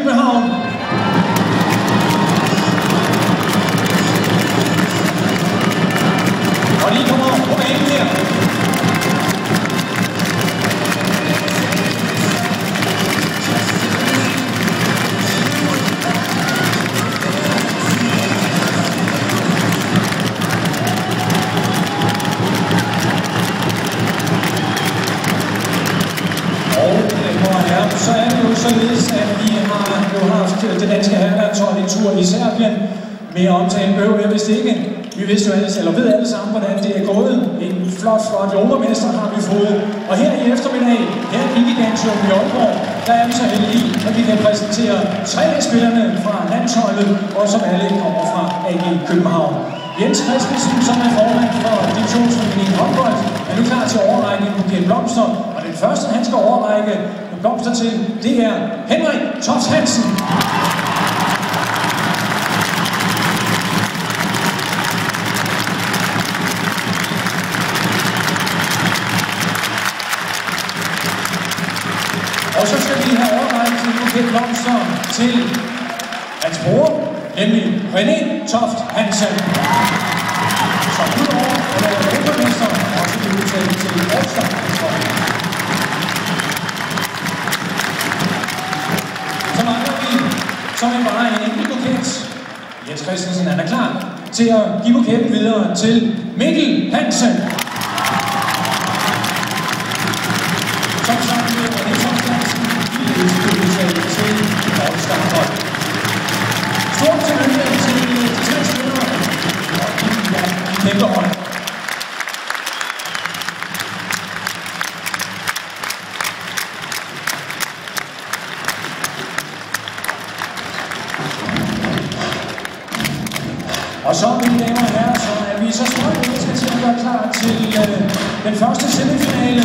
København. Og de kommer på banen her. Så er det jo således, at vi har jo haft det danske herrelandshold en tur i Serbien med at omtale Bøv. Jeg vidste ikke. Vi vidste jo ved alle sammen, hvordan det er gået. En flot Europamester har vi fået. Og her i eftermiddag, her i Gigantium i Aalborg, der er vi så heldige, at vi kan præsentere 3 af spillerne fra landsholdet, og som alle kommer fra AG København. Jens Christensen, som er formand for divisionsforeningen håndbold, er nu klar til overrække en buket blomster. Og den første, han skal overrække blomster til, det er Henrik Toft Hansen. Og så skal vi have overrækket en buket blomster til hans bror, nemlig René Toft Hansen, som udover at være europamester også bliver udtaget til All-Star. Så mangler vi som en bare en enkelt buket. Jens Christensen er klar til at give buketten videre til Mikkel Hansen. Som sagt med René Toft Hansen bliver udtaget til All-Star. Stort tillykke til de 3 spillere, og de kæmper hold. Og så, mine damer og herrer, så er vi så småt, at vi skal til at gøre klar til den første semifinale